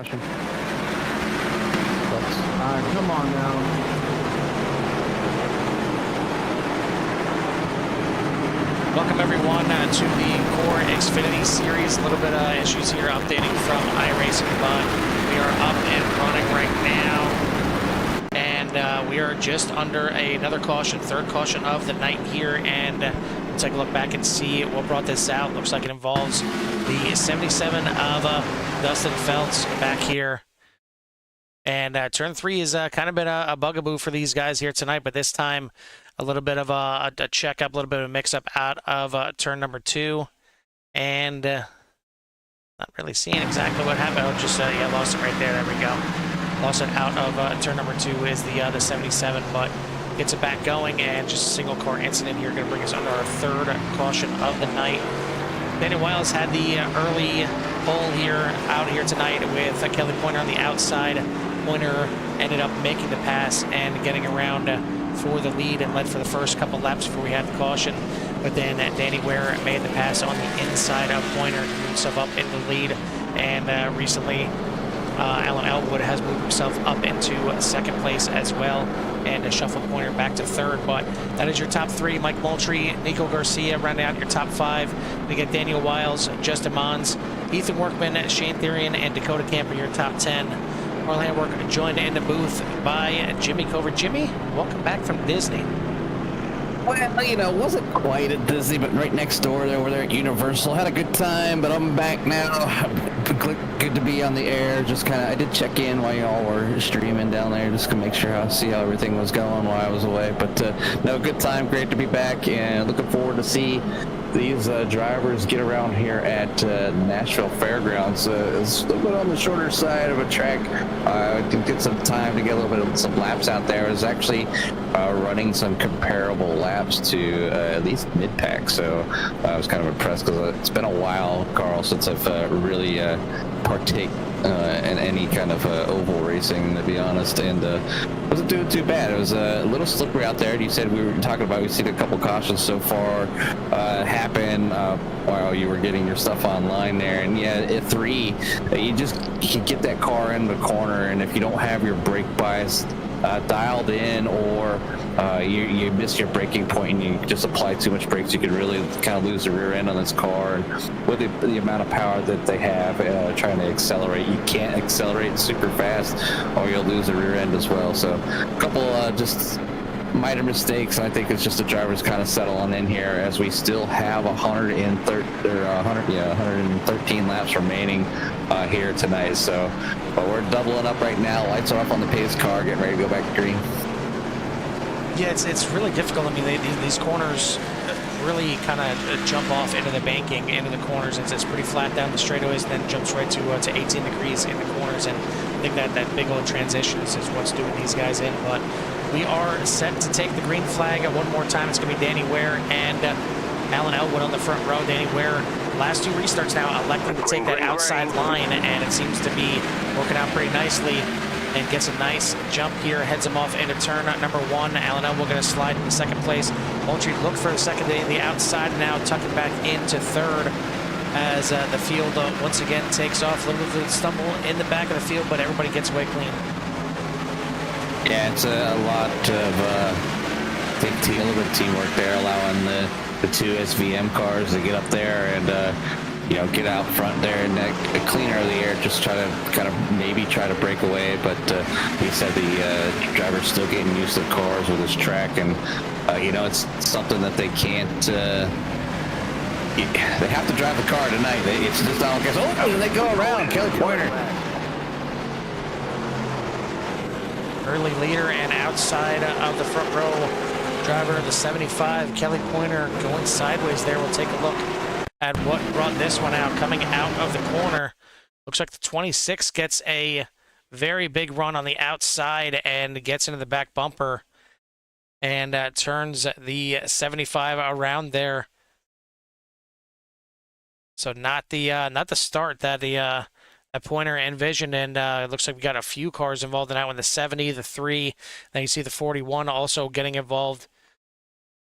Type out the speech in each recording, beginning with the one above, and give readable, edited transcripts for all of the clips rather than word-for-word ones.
caution. Alright, come on now. Welcome everyone to the CORE Xfinity Series. A little bit of issues here updating from iRacing, but we are up and running right now. And we are just under another caution, third caution of the night here. And we'll take a look back and see what brought this out. Looks like it involves the 77 of Dustin Feltz back here. And turn 3 is kind of been a bugaboo for these guys here tonight, but this time a little bit of a checkup, a little bit of a mix-up out of turn number 2. And not really seeing exactly what happened. Oh, just, yeah, lost it right there. There we go. Lost it out of turn number 2 is the 77, but gets it back going, and just a single car incident here going to bring us under our third caution of the night. Danny Wiles had the early pole here out here tonight with Kelly Pointer on the outside. Pointer ended up making the pass and getting around for the lead and led for the first couple laps before we had the caution. But then Danny Ware made the pass on the inside of Pointer to move himself up in the lead. And recently, Alan Elwood has moved himself up into second place as well and shuffled Pointer back to third. But that is your top 3. Mike Moultrie, Nico Garcia rounding out your top 5. We get Daniel Wiles, Justin Mons, Ethan Workman, Shane Therian, and Dakota Camper your top 10. Carl Handwork joined in the booth by Jimmy Cover. Jimmy, welcome back from Disney. Well, you know, wasn't quite at Disney, but right next door over there at Universal. Had a good time, but I'm back now. Good to be on the air. Just kind of, I did check in while y'all were streaming down there, just to make sure see how everything was going while I was away. But no, good time. Great to be back, and looking forward to see these drivers get around here at Nashville Fairgrounds. It's a little bit on the shorter side of a track. To get some time to get a little bit of some laps out there. I was actually running some comparable laps to at least mid-pack, so I was kind of impressed because it's been a while, Carl, since I've really partake in any kind of oval racing, to be honest, and wasn't doing too bad. It was a little slippery out there. You said we were talking about, we've seen a couple cautions so far happen while you were getting your stuff online there, and yeah, at 3, you get that car in the corner, and if you don't have your brake bias dialed in, or you miss your braking point and you just apply too much brakes, you could really kind of lose the rear end on this car. And with the amount of power that they have trying to accelerate, you can't accelerate super fast or you'll lose the rear end as well. So a couple just minor mistakes, and I think it's just the drivers kind of settle on in here, as we still have 113 laps remaining here tonight. So but we're doubling up right now. Lights are off on the pace car, getting ready to go back to green. Yeah, it's really difficult. I mean, these corners really kind of jump off into the banking, into the corners. It's pretty flat down the straightaways, and then jumps right to 18 degrees in the corners. And I think that big old transition is what's doing these guys in. But we are set to take the green flag one more time. It's going to be Danny Ware and Alan Elwood on the front row. Danny Ware, last 2 restarts now, electing to take that outside line, and it seems to be working out pretty nicely. And gets a nice jump here, heads him off into turn number 1. Alan Elwood going to slide into second place. Moultrie looked for the second in the outside, and now tucking back into third as the field once again takes off. A little bit of a stumble in the back of the field, but everybody gets away clean. Yeah, it's a lot of I think a little bit of teamwork there, allowing the 2 SVM cars to get up there and you know, get out front there and clean out of the air, just try to kind of maybe try to break away. But he said the driver's still getting used to the cars with this track, and you know, it's something that they can't. They have to drive the car tonight. It's just not okay. Oh, they go around Kelly Pointer. Early leader and outside of the front row driver, the 75, Kelly Pointer, going sideways there. We'll take a look at what brought this one out. Coming out of the corner, looks like the 26 gets a very big run on the outside and gets into the back bumper and turns the 75 around there. So not the start that the Pointer envisioned, and it looks like we got a few cars involved in that one. The 70, the 3, then you see the 41 also getting involved.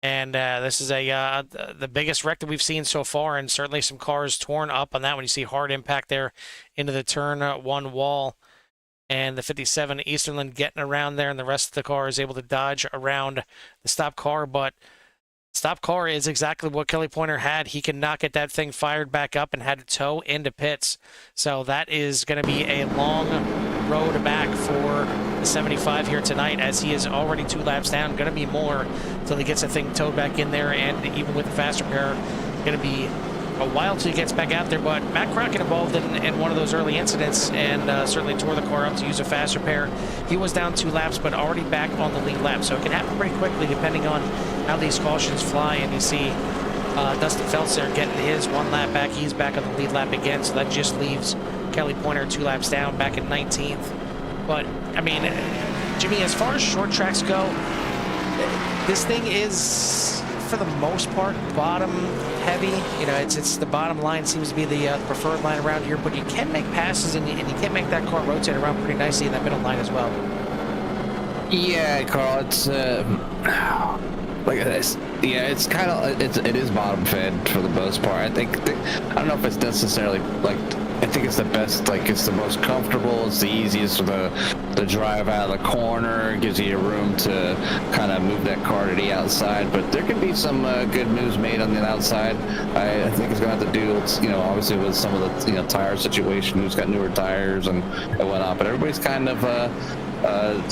And this is the biggest wreck that we've seen so far, and certainly some cars torn up on that one. You see hard impact there into the turn one wall, and the 57 Easterland getting around there, and the rest of the car is able to dodge around the stop car. But stop car is exactly what Kelly Pointer had. He could not get that thing fired back up and had to tow into pits. So that is going to be a long road back for the 75 here tonight, as he is already 2 laps down. Going to be more until he gets the thing towed back in there, and even with the fast repair, going to be a while till he gets back out there. But Matt Crockett involved in one of those early incidents, and certainly tore the car up to use a fast repair. He was down 2 laps, but already back on the lead lap, so it can happen pretty quickly depending on how these cautions fly. And you see Dustin Feltz there getting his 1 lap back. He's back on the lead lap again, so that just leaves Kelly Pointer 2 laps down, back at 19th. But I mean, Jimmy, as far as short tracks go, this thing is, for the most part, bottom heavy. You know, it's the bottom line seems to be the preferred line around here, but you can make passes, and you can make that car rotate around pretty nicely in that middle line as well. Yeah, Carl, it's look at this. Yeah, it's kind of it is bottom fed for the most part. I don't know if it's necessarily like, I think it's the best, like it's the most comfortable, it's the easiest for the drive out of the corner. It gives you room to kind of move that car to the outside, but there can be some good moves made on the outside. I think it's gonna have to do, you know, obviously with some of the, you know, tire situation, who's got newer tires and whatnot, but everybody's kind of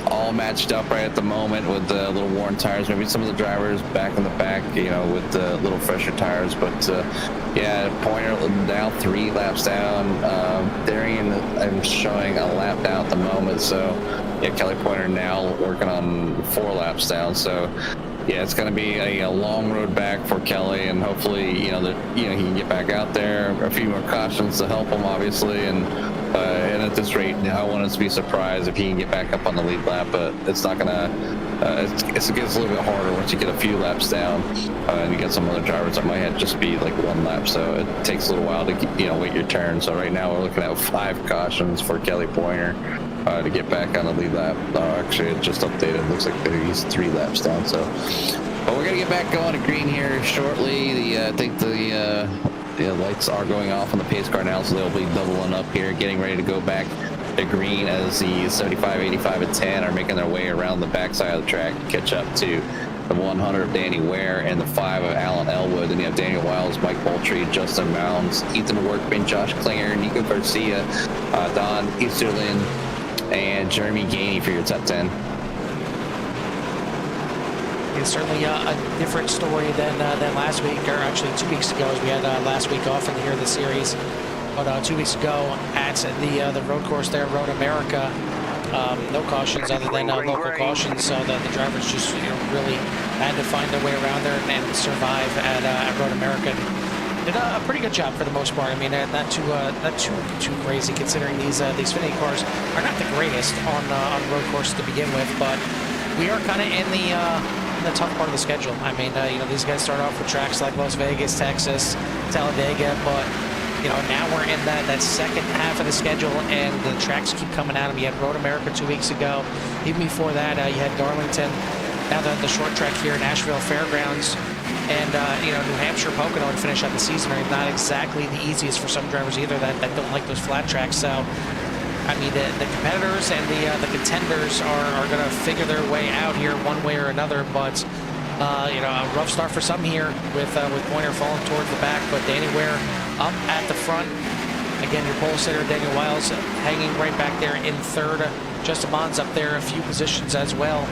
all matched up right at the moment with the little worn tires. Maybe some of the drivers back in the back, you know, with the little fresher tires. But yeah, Pointer now 3 laps down. Darian, I'm showing a lap down at the moment. So yeah, Kelly Pointer now working on 4 laps down. So yeah, it's going to be a long road back for Kelly, and hopefully, you know, he can get back out there. A few more cautions to help him, obviously, and at this rate, I want us to be surprised if he can get back up on the lead lap, but it's not going to. It gets a little bit harder once you get a few laps down, and you get some other drivers that might just be like 1 lap, so it takes a little while to wait your turn. So right now we're looking at 5 cautions for Kelly Pointer to get back on the lead lap. Actually, it just updated. It looks like he's 3 laps down. So, but we're gonna get back going to green here shortly. I think the lights are going off on the pace car now, so they'll be doubling up here, getting ready to go back to green as the 75, 85, and 10 are making their way around the backside of the track to catch up to the 100 of Danny Ware and the 5 of Alan Elwood. Then you have Daniel Wiles, Mike Moultrie, Justin Mounds, Ethan Workman, Josh Klinger, Nico Garcia, Don Easterlin, and Jeremy Gainey for your top 10. It's certainly a different story than last week, or actually 2 weeks ago, as we had last week off in here in the series. But 2 weeks ago at the road course there, Road America, no cautions other than local cautions. So the drivers just really had to find their way around there and survive at Road America. Did a pretty good job for the most part. I mean, not too crazy, considering these Xfinity cars are not the greatest on road courses to begin with. But we are kind of in the tough part of the schedule. I mean, these guys start off with tracks like Las Vegas, Texas, Talladega, but now we're in that second half of the schedule, and the tracks keep coming at them. You had Road America 2 weeks ago. Even before that, you had Darlington. Now the short track here, Nashville Fairgrounds, and New Hampshire Pocono to finish out the season are not exactly the easiest for some drivers either that don't like those flat tracks. So, I mean, the competitors and the contenders are going to figure their way out here one way or another. But a rough start for some here with Pointer falling towards the back, but Danny Ware up at the front. Again, your pole sitter Daniel Wiles hanging right back there in third. Justin Bond's up there a few positions as well.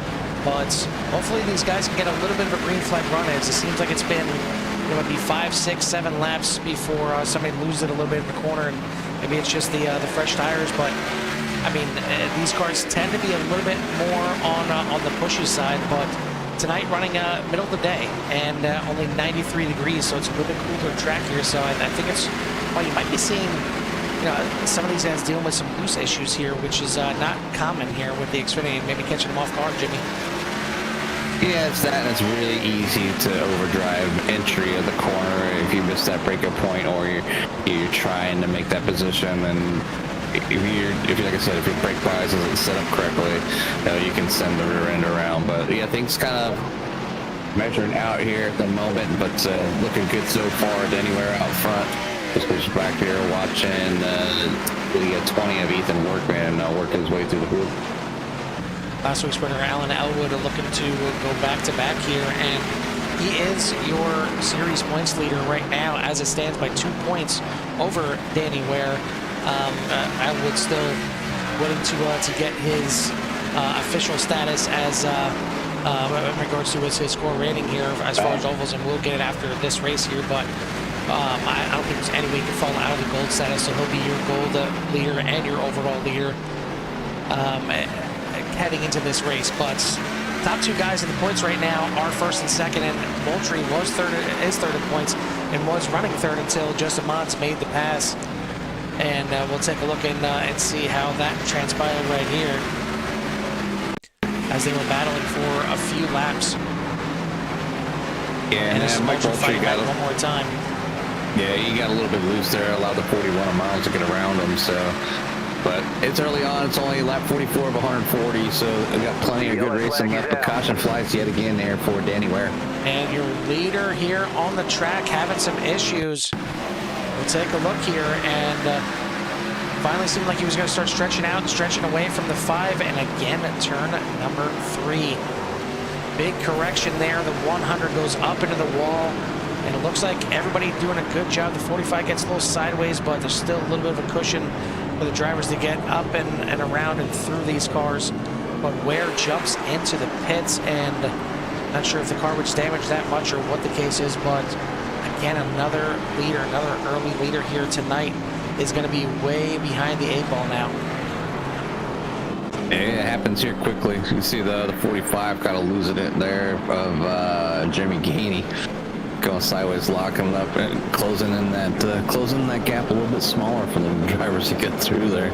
But hopefully these guys can get a little bit of a green flag run, as it seems like it's been maybe 5, 6, 7 laps before somebody loses it a little bit in the corner, and maybe it's just the fresh tires. But I mean, these cars tend to be a little bit more on the pushy side. But tonight running middle of the day and only 93 degrees, so it's a little bit cooler track here. So I think it's you might be seeing some of these guys dealing with some loose issues here, which is not common here with the Xfinity, maybe catching them off guard, Jimmy. Yeah, it's that, and it's really easy to overdrive entry of the corner if you miss that breakup point, or you're trying to make that position. And if like I said, if your brake bias isn't set up correctly, you can send the rear end around. But yeah, things kind of measuring out here at the moment, but looking good so far. Anywhere out front. Just was back here watching the 20 of Ethan Workman work his way through the group. Last week's winner, Alan Elwood, looking to go back-to-back here, and he is your series points leader right now as it stands by 2 points over Danny Ware. Elwood still willing to get his official status as in regards to his score rating here as far as ovals, and we'll get it after this race here, but I don't think there's any way he can fall out of the gold status, so he'll be your gold leader and your overall leader heading into this race. But top two guys in the points right now are first and second, and Moultrie is third in points and was running third until Justin Mons made the pass. And we'll take a look and see how that transpired right here as they were battling for a few laps. Yeah, and this Mike Moultrie got one more time. Yeah, he got a little bit loose there, allowed the 41 miles to get around him, so. But it's early on, it's only lap 44 of 140, so we've got plenty of good racing left. The caution flies yet again there for Danny Ware. And your leader here on the track having some issues. We'll take a look here, and finally seemed like he was going to start stretching out and stretching away from the 5, and again turn number 3. Big correction there. The 100 goes up into the wall, and it looks like everybody doing a good job. The 45 gets a little sideways, but there's still a little bit of a cushion for the drivers to get up and around and through these cars. But Ware jumps into the pits, and not sure if the car was damaged that much or what the case is, but again, another leader, another early leader here tonight is going to be way behind the 8 ball now. Yeah, it happens here quickly. You see the 45 kind of losing it there of Jeremy Gainey. Going sideways, locking up and closing that gap a little bit smaller for the drivers to get through there.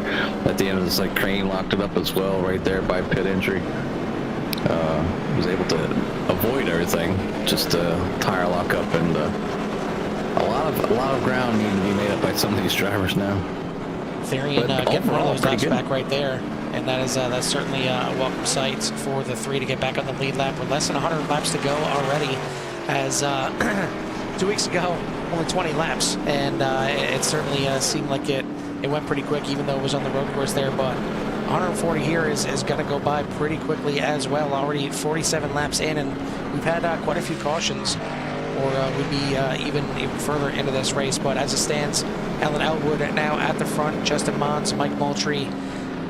At the end of this, like Crane locked it up as well right there by pit entry. Was able to avoid everything, just tire lock up, and a lot of ground needing to be made up by some of these drivers now. Therian getting one of those laps back right there, and that's certainly a welcome sight for the 3 to get back on the lead lap. We're less than 100 laps to go already, as 2 weeks ago only 20 laps, and it certainly seemed like it went pretty quick, even though it was on the road course there. But 140 here is going to go by pretty quickly as well. Already 47 laps in, and we've had quite a few cautions, or we'd be even further into this race. But as it stands, Alan Elwood now at the front, Justin Mons, Mike Moultrie,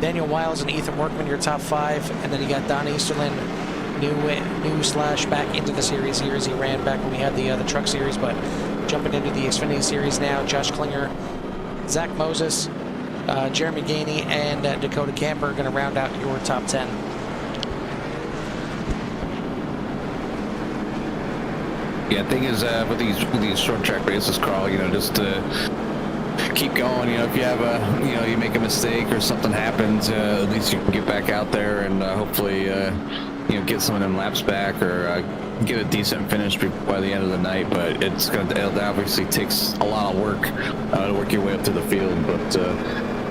Daniel Wiles, and Ethan Workman, your top 5, and then you got Don Easterlin, new slash back into the series here as he ran back when we had the truck series, but jumping into the Xfinity series now. Josh Klinger, Zach Moses, Jeremy Gainey, and Dakota Camper are going to round out your top 10. Yeah, the thing is with these short track races, Carl, just keep going. If you have you make a mistake or something happens, at least you can get back out there and hopefully get some of them laps back, or get a decent finish by the end of the night. But it obviously takes a lot of work to work your way up to the field. But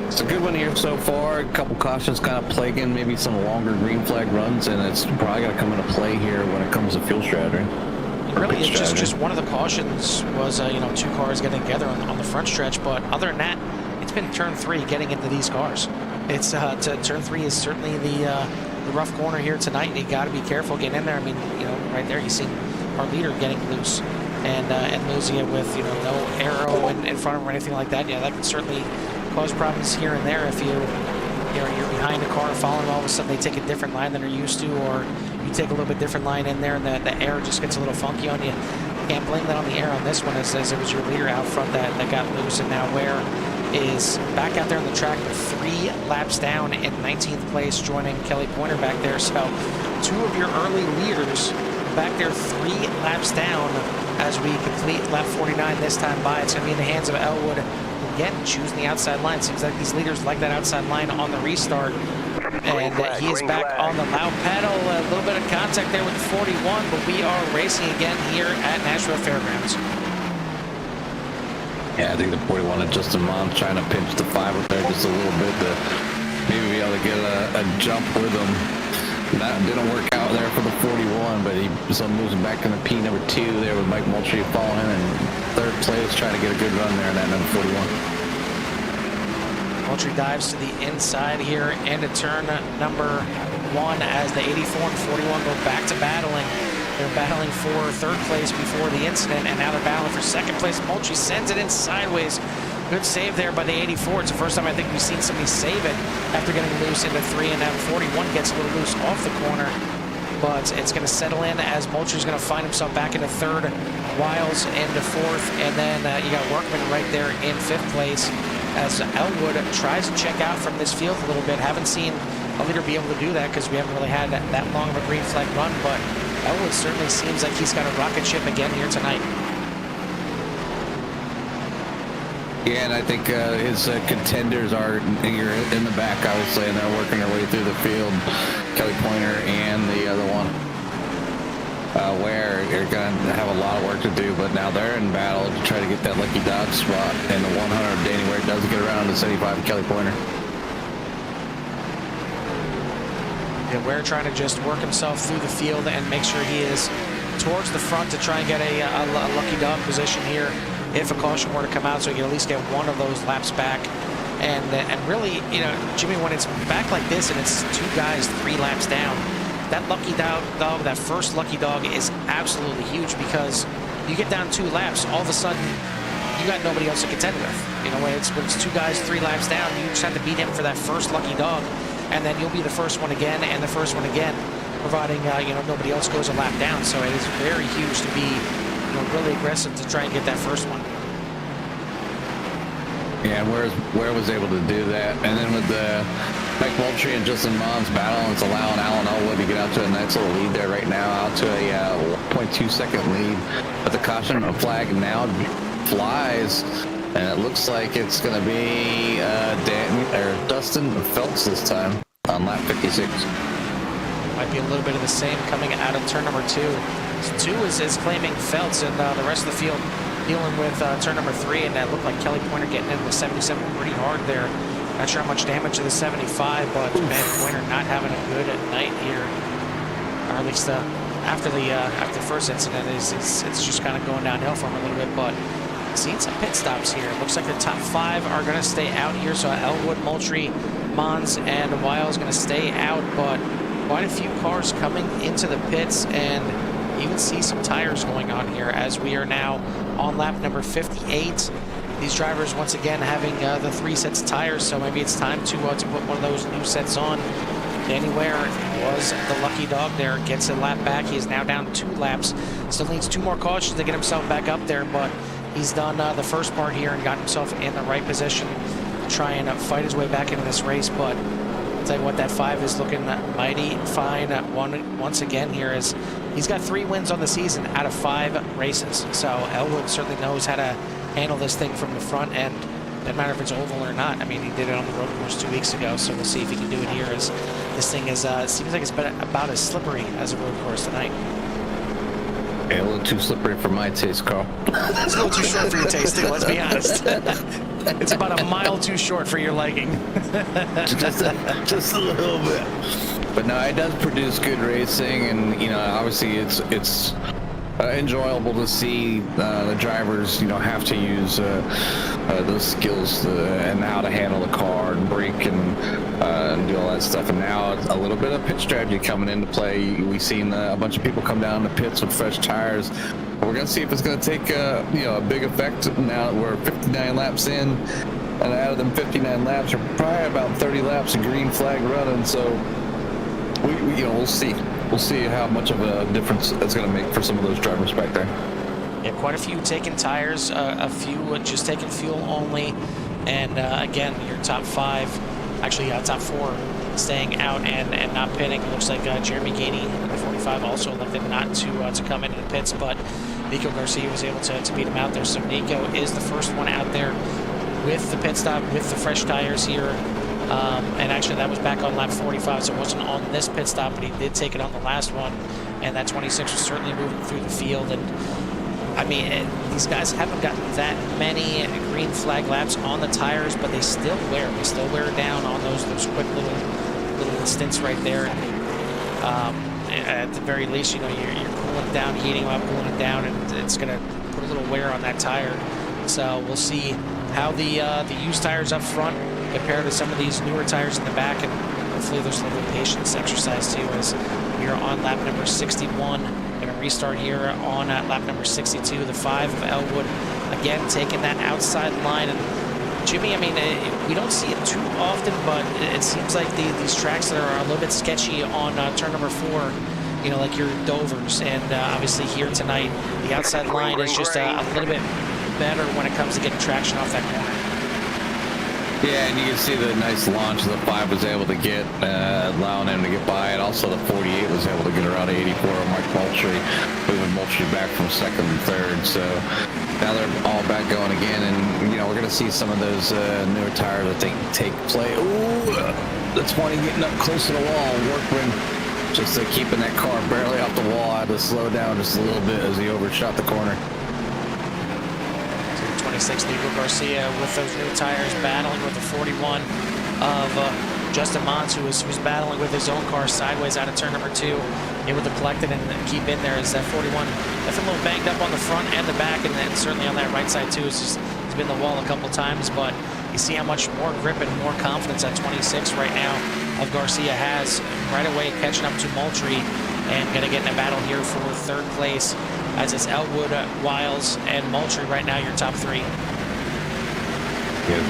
it's a good one here so far. A couple cautions kind of plaguing maybe some longer green flag runs, and it's probably going to come into play here when it comes to fuel strategy. Really, it's just one of the cautions was 2 cars getting together on the front stretch, but other than that, it's been turn 3 getting into these cars. It's turn 3 is certainly the rough corner here tonight, and you got to be careful getting in there. I mean, right there you see our leader getting loose and losing it with no arrow in front of him or anything like that. Yeah, that can certainly cause problems here and there if you're behind a car following, all of a sudden they take a different line than they're used to, or you take a little bit different line in there and the air just gets a little funky on you. Can't blame that on the air on this one, as it was your leader out front that got loose, and now Ware is back out there on the track, 3 laps down in 19th place, joining Kelly Pointer back there. So 2 of your early leaders back there 3 laps down as we complete lap 49 this time by. It's going to be in the hands of Elwood again, choosing the outside line. Seems like these leaders like that outside line on the restart. And he is back on the loud pedal. A little bit of contact there with 41, but we are racing again here at Nashville Fairgrounds. Yeah, I think the 41 of Justin Mons trying to pinch the 5 up there just a little bit to maybe be able to get a jump with him. That didn't work out there for the 41, but he moves him back in the P number 2 there with Mike Moultrie following him in third place, trying to get a good run there in that number 41. Moultrie dives to the inside here into turn number 1 as the 84 and 41 go back to battling. They're battling for third place before the incident, and now they're battling for second place. Moultrie sends it in sideways. Good save there by the 84. It's the first time I think we've seen somebody save it after getting loose into 3, and now 41 gets a little loose off the corner. But it's going to settle in as Moultrie's going to find himself back into third, Wiles into fourth, and then you got Workman right there in fifth place as Elwood tries to check out from this field a little bit. Haven't seen a leader be able to do that because we haven't really had that long of a green flag run, but Elwood certainly seems like he's got a rocket ship again here tonight. Yeah, and I think his contenders are here in the back, obviously, and they're working their way through the field. Kelly Pointer and the other one, where they're going to have a lot of work to do, but now they're in battle to try to get that lucky dog spot in the 100. Danny Ware does get around to 75 and Kelly Pointer. Yeah, Ware trying to just work himself through the field and make sure he is towards the front to try and get a lucky dog position here if a caution were to come out, so you can at least get one of those laps back. And really, you know, Jimmy, when it's back like this and it's 2 guys 3 laps down, that lucky dog, that first lucky dog is absolutely huge, because you get down 2 laps, all of a sudden you got nobody else to contend with. You know, when it's 2 guys 3 laps down, you just have to beat him for that first lucky dog, and then you'll be the first one again and the first one again, providing you know, nobody else goes a lap down. So it is very huge to be, you know, really aggressive to try and get that first one. Yeah, Ware was able to do that, and then with the Mike Moultrie and Justin Mons battle, it's allowing Alan Elwood to get out to a nice little lead there right now, out to a 1.2 second lead. But the caution flag now flies, and it looks like it's going to be Dustin Phelps this time on lap 56. Might be a little bit of the same coming out of turn number 2. So 2 is claiming Phelps, and the rest of the field dealing with turn number 3, and that looked like Kelly Pointer getting into the 77 pretty hard there. Not sure how much damage to the 75, but man, Pointer not having a good night here, or at least after the first incident, it's just kind of going downhill for him a little bit. But seeing some pit stops here. Looks like the top 5 are going to stay out here. So Elwood, Moultrie, Mons, and Wiles going to stay out, but quite a few cars coming into the pits, and you can see some tires going on here as we are now on lap number 58. These drivers once again having the 3 sets of tires, so maybe it's time to put one of those new sets on. Danny Ware was the lucky dog there, gets a lap back. He is now down 2 laps. Still needs 2 more cautions to get himself back up there, but he's done the first part here and got himself in the right position to try and fight his way back into this race. But I'll tell you what, that 5 is looking mighty fine once again here, as he's got 3 wins on the season out of 5 races. So Elwood certainly knows how to handle this thing from the front end. Doesn't matter if it's oval or not. I mean, he did it on the road course 2 weeks ago, so we'll see if he can do it here, as this thing is seems like it's been about as slippery as a road course tonight. Yeah, a little too slippery for my taste, Carl. It's a little too short for your taste, too, let's be honest. It's about a mile too short for your liking. just a little bit. But no, it does produce good racing, and you know, obviously it's enjoyable to see the drivers, you know, have to use those skills and how to handle the car and brake and do all that stuff. And now a little bit of pit strategy coming into play. We've seen a bunch of people come down the pits with fresh tires. We're going to see if it's going to take you know, a big effect now that we're 59 laps in, and out of them 59 laps, we're probably about 30 laps of green flag running. So we you know, we'll see. We'll see how much of a difference it's going to make for some of those drivers back there. Yeah, quite a few taking tires, a few just taking fuel only, and again, your top 5, actually top 4, staying out and not pitting. Looks like Jeremy Gainey, number 45, also elected not to come into the pits, but Nico Garcia was able to beat him out there. So Nico is the first one out there with the pit stop, with the fresh tires here. And actually that was back on lap 45, so it wasn't on this pit stop, but he did take it on the last one, and that 26 was certainly moving through the field. And I mean, these guys haven't gotten that many green flag laps on the tires, but they still wear down on those quick little stints right there. And At the very least, you know, you're cooling it down, heating them up, cooling it down, and it's going to put a little wear on that tire. So we'll see how the used tires up front compare to some of these newer tires in the back, and hopefully there's a little patience exercise too, as we are on lap number 61. Going to restart here on lap number 62. The 5 of Elwood again taking that outside line. And Jimmy, I mean, we don't see it too often, but it seems like these tracks that are a little bit sketchy on turn number 4, you know, like your Dovers, and obviously here tonight, the outside line is just a little bit better when it comes to getting traction off that corner. Yeah, and you can see the nice launch the 5 was able to get, allowing him to get by, and also the 48 was able to get around 84 on Mike Moultrie, moving Moultrie back from 2nd and 3rd. So now they're all back going again, and you know we're going to see some of those newer tires I think take play. Ooh, the 20 getting up close to the wall. Workman just keeping that car barely off the wall. I had to slow down just a little bit as he overshot the corner. 26 Nico Garcia with those new tires, battling with the 41 of Justin Mons, who was battling with his own car sideways out of turn number 2, able to collect it and keep in there. As that 41 definitely a little banged up on the front and the back, and then certainly on that right side too. He's been the wall a couple times, but you see how much more grip and more confidence that 26 right now of Garcia has, right away catching up to Moultrie and going to get in a battle here for 3rd place, as it's Elwood, Wiles, and Moultrie right now, your top 3. Good.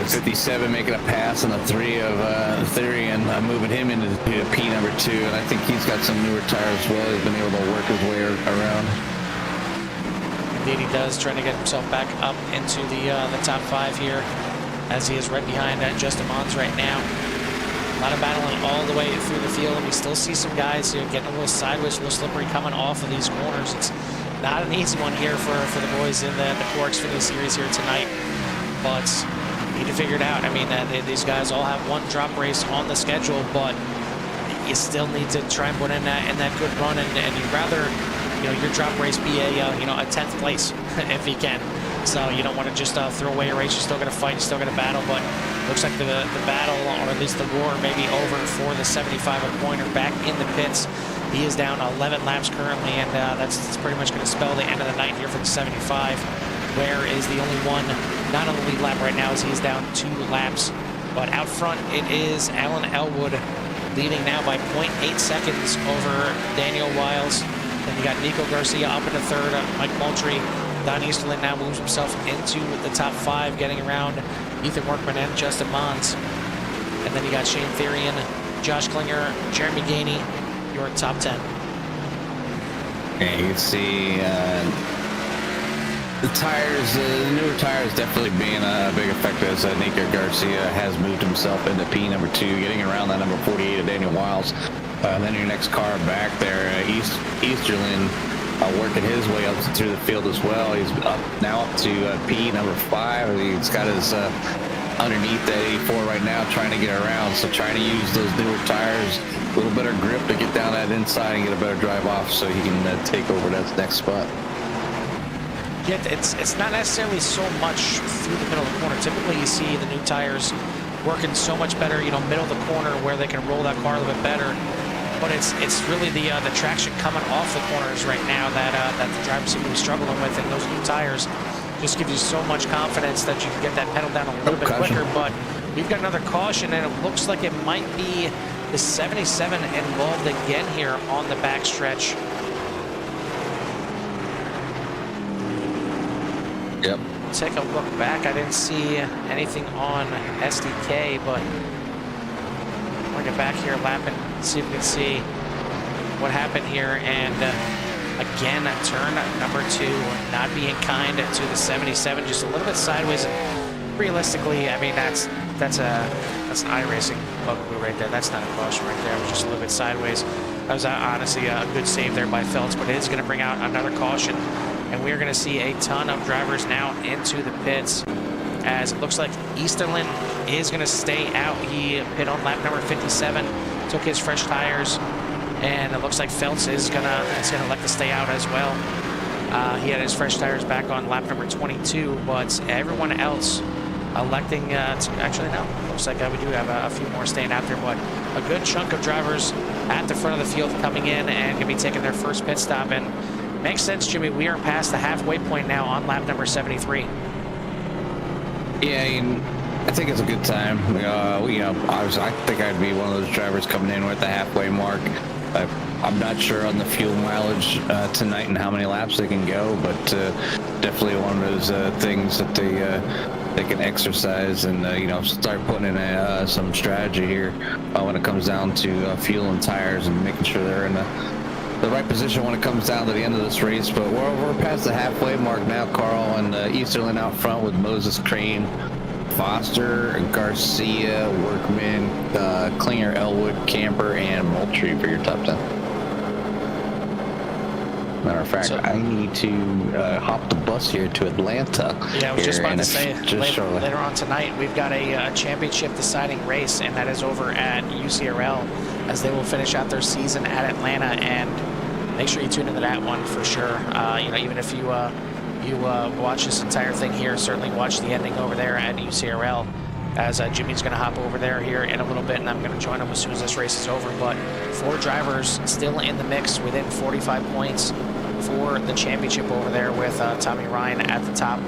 57 making a pass on the 3 of Theory, and moving him into P number 2, and I think he's got some newer tires as well. He's been able to work his way around. Indeed he does, trying to get himself back up into the top 5 here, as he is right behind Justin Mons right now. A lot of battling all the way through the field, and we still see some guys getting a little sideways, a little slippery coming off of these corners. It's not an easy one here for the boys in the CORE Xfinity Series here tonight, but need to figure it out. I mean, these guys all have one drop race on the schedule, but you still need to try and put in that good run, and you'd rather, you know, your drop race be a 10th place if you can. So you don't want to just throw away a race. You're still going to fight, you're still going to battle, but looks like the battle, or at least the war, may be over for the 75-pointer back in the pits. He is down 11 laps currently, and that's pretty much going to spell the end of the night here for the 75. Ware is the only one not on the lead lap right now, as he's down 2 laps. But out front, it is Alan Elwood leading now by 0.8 seconds over Daniel Wiles. Then you got Nico Garcia up into 3rd, Mike Moultrie. Don Easterlin now moves himself into the top 5, getting around Ethan Workman and Justin Mons. And then you got Shane Therian, Josh Klinger, Jeremy Gainey, your top 10. And you can see the tires, the newer tires definitely being a big effect, as Nico Garcia has moved himself into P number 2, getting around that number 48 of Daniel Wiles. Then your next car back there, Easterlin, working his way up through the field as well. He's now up to P number 5. He's got his underneath that 84 right now, trying to get around. So trying to use those newer tires, a little better grip to get down that inside and get a better drive off, so he can take over that next spot. Yeah, it's not necessarily so much through the middle of the corner. Typically, you see the new tires working so much better, you know, middle of the corner, where they can roll that car a little bit better. But it's really the traction coming off the corners right now that the drivers seem to be struggling with, and those new tires just give you so much confidence that you can get that pedal down a little bit quicker. But we've got another caution, and it looks like it might be the 77 involved again here on the back stretch. Yep. Take a look back. I didn't see anything on SDK, but we'll get back here, lap and see if we can see what happened here. And again, turn number 2, not being kind to the 77, just a little bit sideways. And realistically, I mean, that's an iRacing bugaboo right there. That's not a caution right there. It was just a little bit sideways. That was honestly a good save there by Phelps, but it is going to bring out another caution. And we are going to see a ton of drivers now into the pits, as it looks like Easterlin is going to stay out. He pit on lap number 57, took his fresh tires, and it looks like Phelps is going to elect to stay out as well. He had his fresh tires back on lap number 22, but everyone else electing to, actually no, looks like we do have a few more staying out there, but a good chunk of drivers at the front of the field coming in and going to be taking their first pit stop. And makes sense, Jimmy. We are past the halfway point now on lap number 73. Yeah, I think it's a good time. I think I'd be one of those drivers coming in with the halfway mark. I'm not sure on the fuel mileage tonight and how many laps they can go, but definitely one of those things that they can exercise and start putting in some strategy here when it comes down to fuel and tires and making sure they're in the right position when it comes down to the end of this race. But we're past the halfway mark now, Carl, and Easterland out front with Moses, Crane, Foster, Garcia, Workman, Klinger, Elwood, Camper, and Moultrie for your top 10. Matter of fact, I need to hop the bus here to Atlanta. Yeah, I was just about to say, later on tonight, we've got a championship deciding race, and that is over at UCRL, as they will finish out their season at Atlanta. And make sure you tune into that one for sure. Even if you watch this entire thing here, certainly watch the ending over there at UCRL, as Jimmy's going to hop over there here in a little bit, and I'm going to join him as soon as this race is over. But 4 drivers still in the mix within 45 points for the championship over there, with Tommy Ryan at the top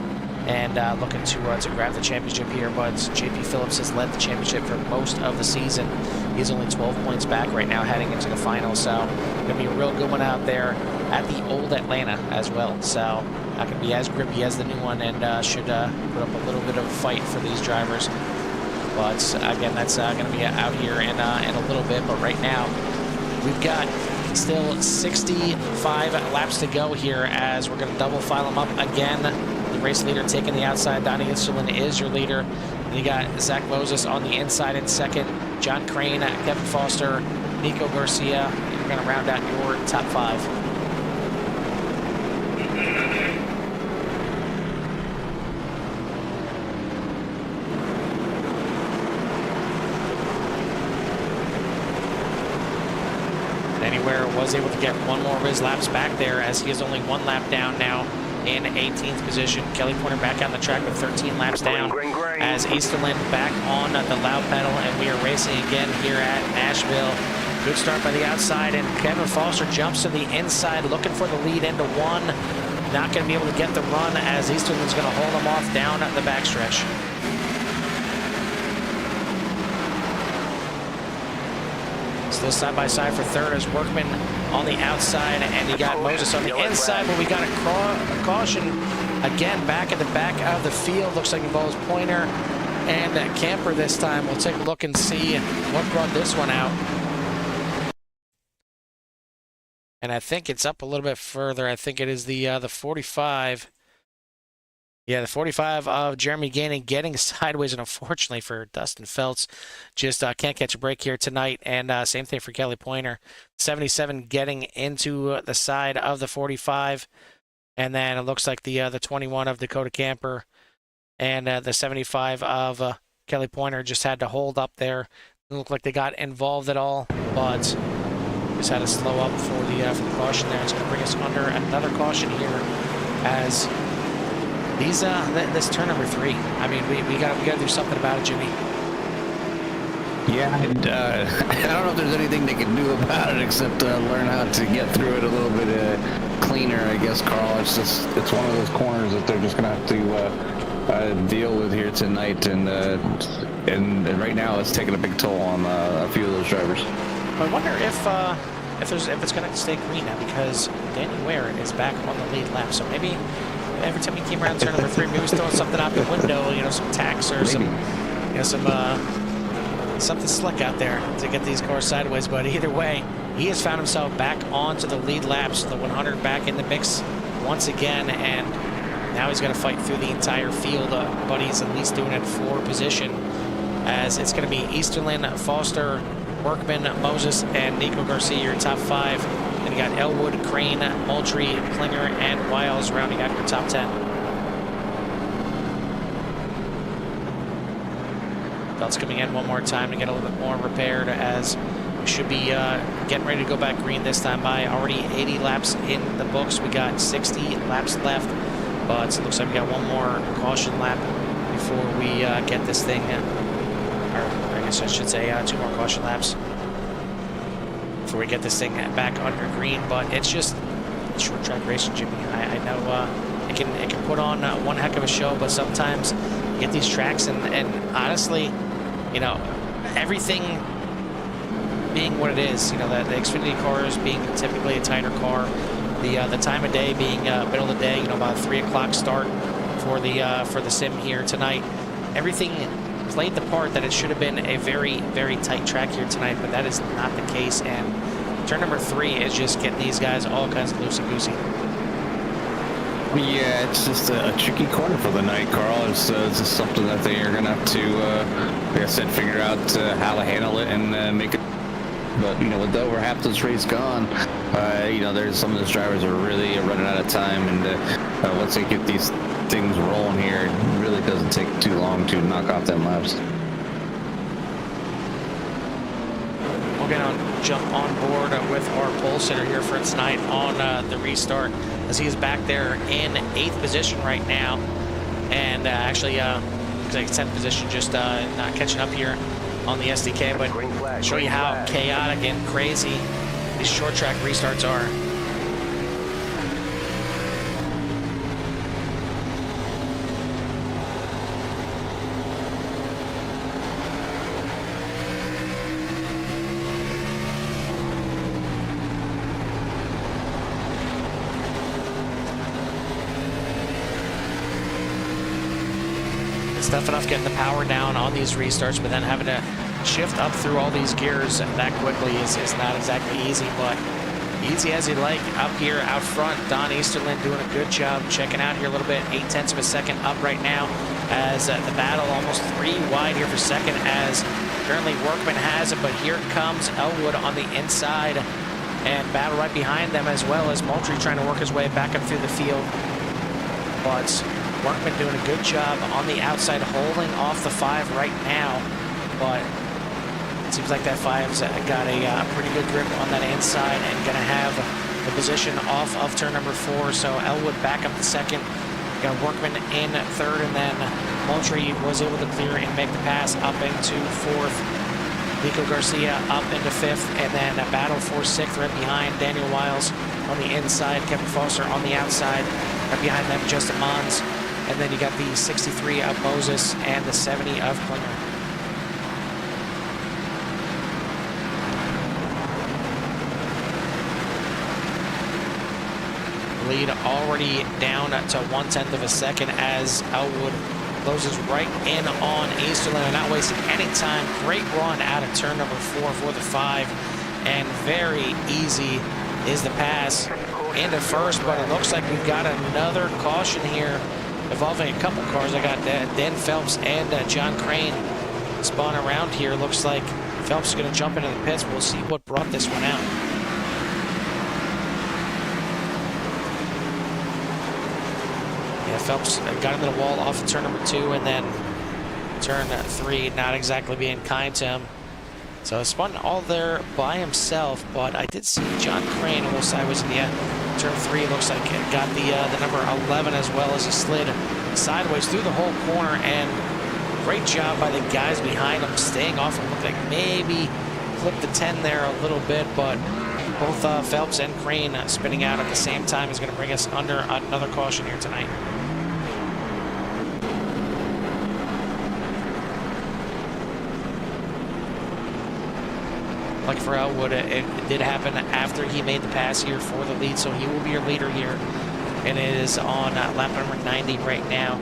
and looking to grab the championship here. But JP Phillips has led the championship for most of the season. He's only 12 points back right now heading into the final, so going to be a real good one out there at the old Atlanta as well. So not going to be as grippy as the new one, and should put up a little bit of a fight for these drivers. But again, that's going to be out here in a little bit. But right now, we've got still 65 laps to go here, as we're going to double file them up again. The race leader taking the outside. Donnie Easterland is your leader. And you got Zach Moses on the inside in second. John Crane, Kevin Foster, Nico Garcia. You're going to round out your top 5. Anywhere was able to get one more of his laps back there, as he is only 1 lap down now in 18th position. Kelly Pointer back on the track with 13 laps down, as Easterland back on the loud pedal, and we are racing again here at Nashville. Good start by the outside, and Kevin Foster jumps to the inside looking for the lead into 1. Not going to be able to get the run, as Easterland's going to hold him off down the backstretch. Still side by side for third, as Workman on the outside, and you got Moses on the inside, but we got a caution again back at the back of the field. Looks like it involves Pointer and Camper this time. We'll take a look and see what brought this one out. And I think it's up a little bit further. I think it is the 45. Yeah, the 45 of Jeremy Gaining getting sideways, and unfortunately for Dustin Feltz, just can't catch a break here tonight. And same thing for Kelly Pointer. 77 getting into the side of the 45. And then it looks like the 21 of Dakota Camper and the 75 of Kelly Pointer just had to hold up there. Didn't look like they got involved at all, but just had to slow up for the caution there. It's going to bring us under another caution here, as this turn number 3. I mean, we got to do something about it, Jimmy. Yeah, and I don't know if there's anything they can do about it except learn how to get through it a little bit cleaner, I guess, Carl. It's one of those corners that they're just going to have to deal with here tonight, and right now it's taking a big toll on a few of those drivers. I wonder if it's going to stay green now, because Danny Ware is back on the lead lap, so maybe every time he came around turn number 3, maybe he's throwing something out the window, some tacks or some something slick out there to get these cars sideways. But either way, he has found himself back onto the lead laps, the 100 back in the mix once again, and now he's going to fight through the entire field, but he's at least doing it for position, as it's going to be Easterland, Foster, Workman, Moses, and Nico Garcia, your top 5. And you got Elwood, Crane, Moultrie, Klinger, and Wiles rounding out your top 10. Belt's coming in one more time to get a little bit more repaired, as we should be getting ready to go back green this time by. Already 80 laps in the books. We got 60 laps left, but it looks like we got one more caution lap before we get this thing, or I guess I should say 2 more caution laps before we get this thing back under green. But it's just short track racing, Jimmy. I know it can put on one heck of a show, but sometimes you get these tracks and honestly, you know, everything being what it is, you know, the Xfinity cars being typically a tighter car, the time of day being middle of the day, you know, about 3 o'clock start for the sim here tonight. Everything played the part that it should have been a very, very tight track here tonight, but that is not the case. And turn number 3 is just getting these guys all kinds of loosey-goosey. Yeah, it's just a tricky corner for the night, Carl. It's just something that they are going to have to, like I said, figure out how to handle it and make it. But, you know, with over half this race gone, you know, there's some of those drivers are really running out of time. And once they get these things rolling here, it really doesn't take too long to knock off them laps. We're going to jump on board with our pole sitter here for tonight on the restart, as he is back there in 8th position right now. And actually, looks like 10th position, just not catching up here on the SDK, but show you how chaotic and crazy these short track restarts are. It's tough enough getting the power down on these restarts, but then having to shift up through all these gears that quickly is not exactly easy, but easy as you like. Up here out front, Don Easterlin doing a good job checking out here a little bit. 0.8 of a second up right now, as the battle almost 3 wide here for second, as currently Workman has it, but here comes Elwood on the inside and battle right behind them, as well as Moultrie trying to work his way back up through the field. But Workman doing a good job on the outside, holding off the 5 right now, but it seems like that 5's got a pretty good grip on that inside and going to have the position off of turn number 4. So Elwood back up to second, got Workman in third, and then Moultrie was able to clear and make the pass up into 4th. Nico Garcia up into 5th, and then a battle for 6th right behind Daniel Wiles on the inside, Kevin Foster on the outside, right behind them Justin Mons, and then you got the 63 of Moses and the 70 of Klinger. Lead already down to 1/10 of a second as Elwood closes right in on Easterlin, not wasting any time. Great run out of turn number 4 for the 5, and very easy is the pass into first, but it looks like we've got another caution here involving a couple cars. I got Dan Phelps and John Crane spun around here. Looks like Phelps is going to jump into the pits. We'll see what brought this one out. Yeah, Phelps got into the wall off of turn number 2, and then turn 3 not exactly being kind to him. So spun all there by himself, but I did see John Crane a little sideways in the end. Turn 3 looks like it got the number 11, as well as he slid sideways through the whole corner, and great job by the guys behind him staying off him. Looked like maybe clipped the 10 there a little bit, but both Phelps and Crane spinning out at the same time is going to bring us under another caution here tonight. Like for Elwood, it did happen after he made the pass here for the lead, so he will be your leader here. And it is on lap number 90 right now.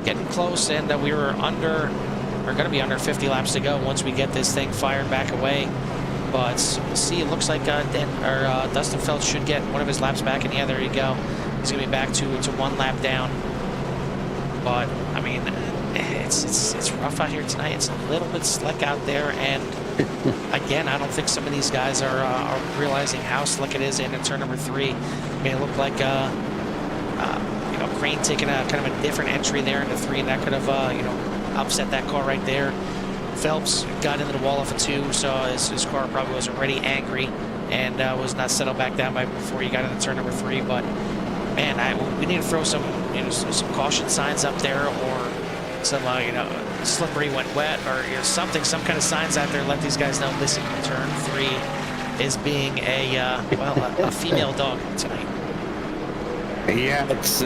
Getting close, and we were going to be under 50 laps to go once we get this thing fired back away. But we'll see. It looks like Dustin Phelps should get one of his laps back, and yeah, there you go. He's going to be back to 1 lap down. But I mean, it's rough out here tonight. It's a little bit slick out there, and again, I don't think some of these guys are realizing how slick it is in turn number 3. I mean, it looked like you know, Crane taking a kind of a different entry there into 3, and that could have you know, upset that car right there. Phelps got into the wall off of 2, so his car probably was already angry and was not settled back down by before he got into turn number 3. But man, we need to throw some, you know, some caution signs up there, or some you know, slippery when wet, or you know, something, some kind of signs out there, let these guys know, listen, turn 3 is being a female dog tonight. Yeah, it's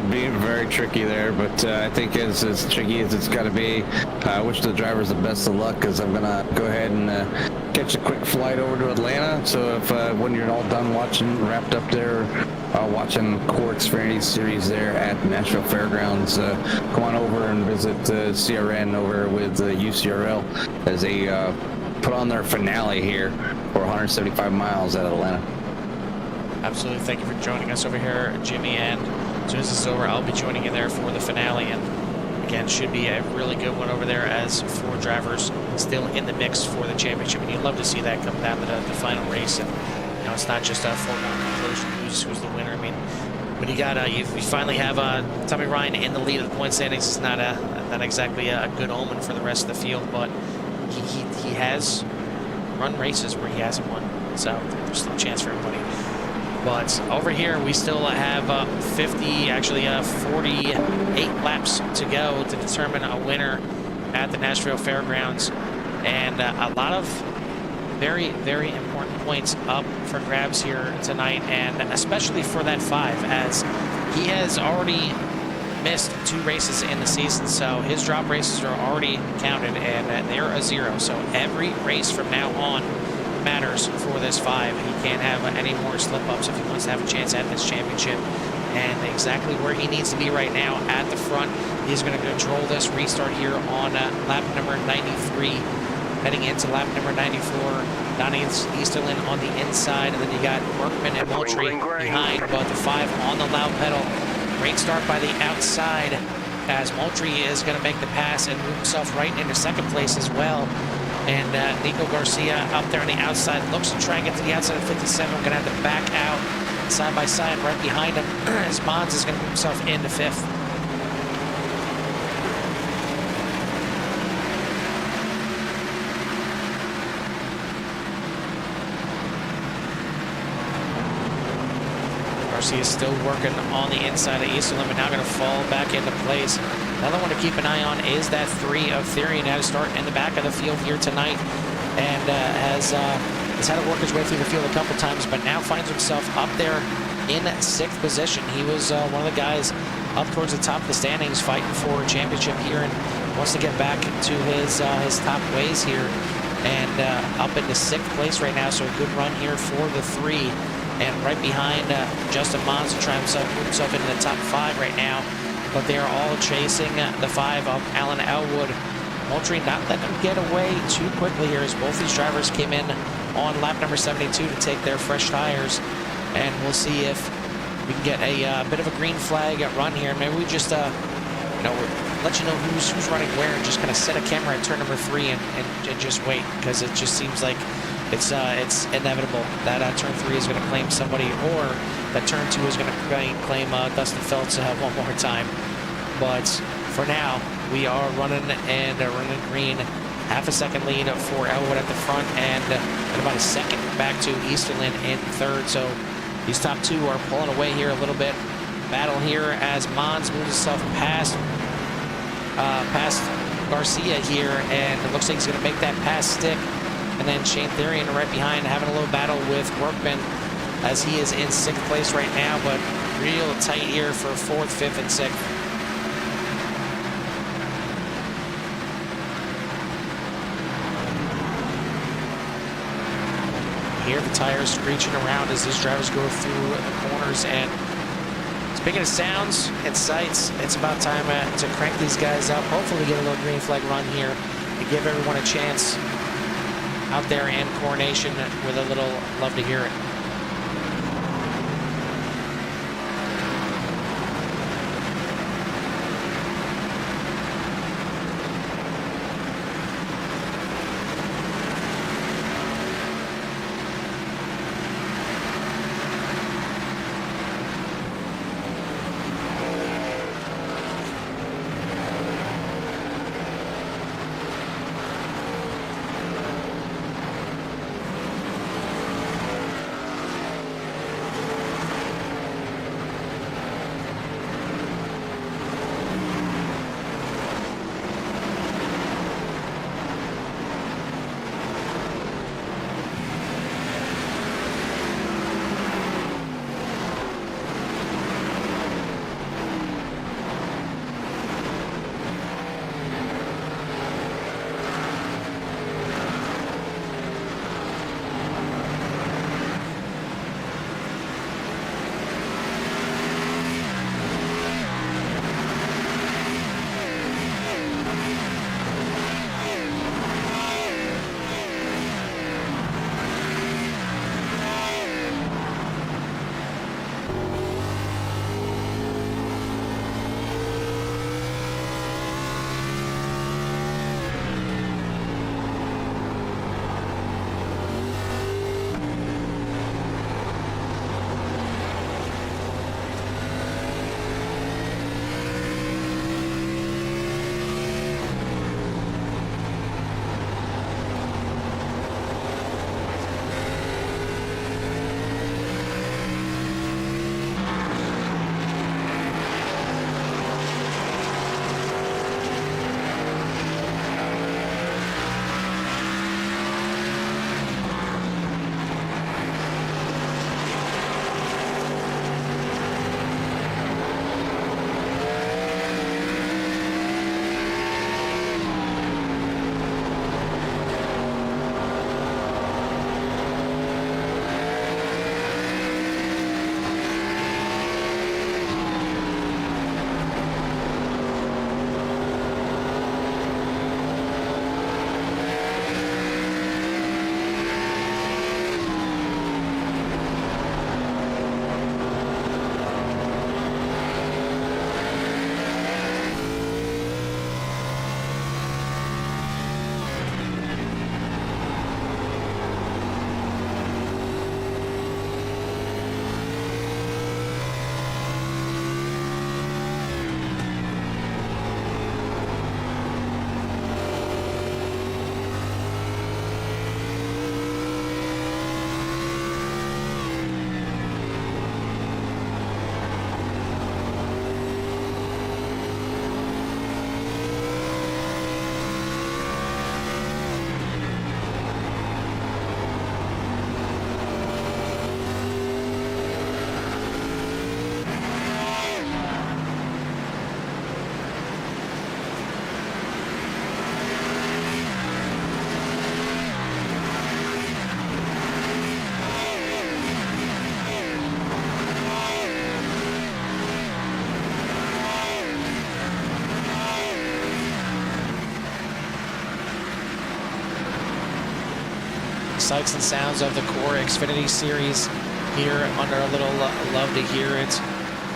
being very tricky there, but I think as tricky as it's got to be, I wish the drivers the best of luck, because I'm going to go ahead and catch a quick flight over to Atlanta. So if when you're all done watching, wrapped up there, watching CORE Xfinity Series there at Nashville Fairgrounds, come on over and visit CRN over with UCRL as they put on their finale here for 175 miles at Atlanta. Absolutely. Thank you for joining us over here, Jimmy. And as soon as this is over, I'll be joining you there for the finale. And again, should be a really good one over there, as 4 drivers still in the mix for the championship. And you'd love to see that come down to the final race. And you know, it's not just a foregone conclusion who's the winner. I mean, when you got you finally have Tommy Ryan in the lead of the point standings, it's not exactly a good omen for the rest of the field. But he has run races where he hasn't won, so there's still a chance for everybody. But over here, we still have 48 laps to go to determine a winner at the Nashville Fairgrounds. And a lot of very, very important points up for grabs here tonight, and especially for that 5, as he has already missed 2 races in the season, so his drop races are already counted, and they're a 0. So every race from now on matters for this 5. He can't have any more slip-ups if he wants to have a chance at this championship. And exactly where he needs to be right now, at the front. He's going to control this restart here on lap number 93, heading into lap number 94. Donnie Easterlin on the inside, and then you got Workman and Moultrie behind, but the 5 on the loud pedal. Great start by the outside, as Moultrie is going to make the pass and move himself right into 2nd place as well. And Nico Garcia up there on the outside looks to try and get to the outside of 57. Going to have to back out side by side right behind him, as Mons is going to move himself into 5th. Garcia is still working on the inside of Easterlin, but now going to fall back into place. Another one to keep an eye on is that 3 of Theory, now to start in the back of the field here tonight, and has had to work his way through the field a couple times, but now finds himself up there in 6th position. He was one of the guys up towards the top of the standings fighting for a championship here, and wants to get back to his top ways here, and up into 6th place right now, so a good run here for the 3. And right behind Justin Mons to try move himself into the top 5 right now. But they are all chasing the 5 of Alan Elwood. Moultrie not letting them get away too quickly here, as both these drivers came in on lap number 72 to take their fresh tires. And we'll see if we can get a bit of a green flag run here. Maybe we just, you know, let you know who's running where, and just kind of set a camera at turn number 3 and just wait, because it just seems like it's inevitable that turn 3 is going to claim somebody, or that turn 2 is going to claim Dustin Phelps one more time. But for now, we are running green. Half a second lead for Elwood at the front, and about a second back to Easterlin in 3rd. So these top 2 are pulling away here a little bit. Battle here as Mons moves himself past Garcia here, and it looks like he's going to make that pass stick. And then Shane Therian right behind, having a little battle with Workman, as he is in 6th place right now, but real tight here for 4th, 5th, and 6th. Hear the tires screeching around as these drivers go through the corners. And speaking of sounds and sights, it's about time to crank these guys up. Hopefully get a little green flag run here to give everyone a chance out there in Coronation with a little love to hear it. sights and sounds of the CORE Xfinity Series here under a little love to hear it.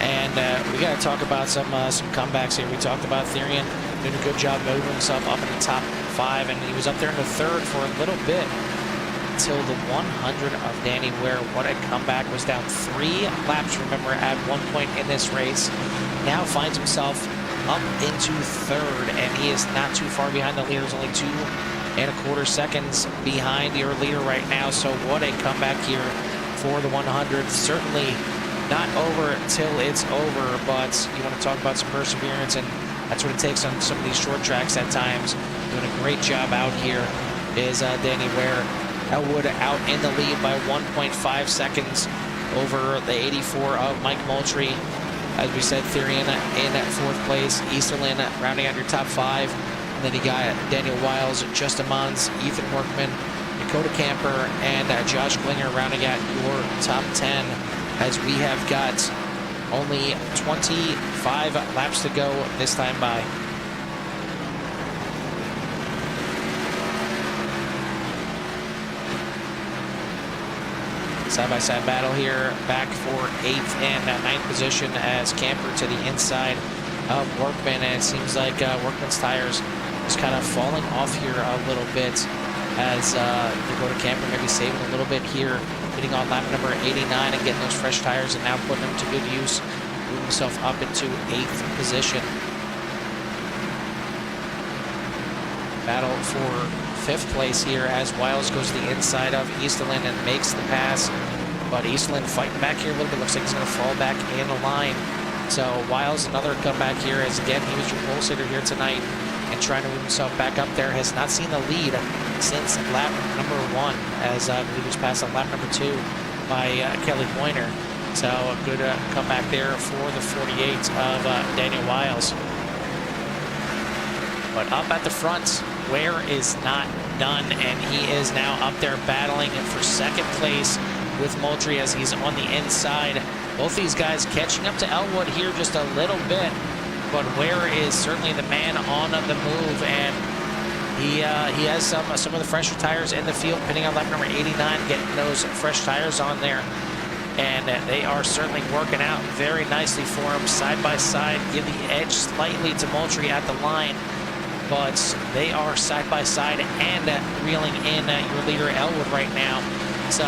And we got to talk about some comebacks here. We talked about Therian doing a good job moving himself up in the top 5, and he was up there in the 3rd for a little bit until the 100 of Danny Ware. What a comeback. Was down 3 laps, remember, at one point in this race. Now finds himself up into 3rd, and he is not too far behind the leaders, only 2.25 seconds behind your leader right now. So what a comeback here for the 100. Certainly not over till it's over, but you want to talk about some perseverance, and that's what it takes on some of these short tracks at times. Doing a great job out here is Danny Ware. Elwood out in the lead by 1.5 seconds over the 84 of Mike Moultrie. As we said, Therian in 4th place, Easterlin rounding out your top 5. And then you got Daniel Wiles, Justin Mons, Ethan Workman, Dakota Camper, and Josh Klinger rounding out your top 10, as we have got only 25 laps to go this time by. Side-by-side battle here, back for 8th and 9th position as Camper to the inside of Workman, and it seems like Workman's tires is kind of falling off here a little bit as Dakota Camper maybe saving a little bit here, getting on lap number 89 and getting those fresh tires and now putting them to good use, moving himself up into 8th position. Battle for 5th place here as Wiles goes to the inside of Easterlin and makes the pass, but Easterlin fighting back here a little bit. Looks like he's going to fall back in the line. So Wiles, another comeback here, as again he was your pole sitter here tonight and trying to move himself back up there. Has not seen the lead since lap number 1, as I believe he was passed on lap number 2 by Kelly Pointer. So a good comeback there for the 48 of Daniel Wiles. But up at the front, Ware is not done, and he is now up there battling for 2nd place with Moultrie as he's on the inside. Both these guys catching up to Elwood here just a little bit, but Ware is certainly the man on the move, and he has some of the fresher tires in the field, pinning on lap number 89, getting those fresh tires on there, and they are certainly working out very nicely for him. Side by side, give the edge slightly to Moultrie at the line, but they are side by side and reeling in your leader Elwood right now. So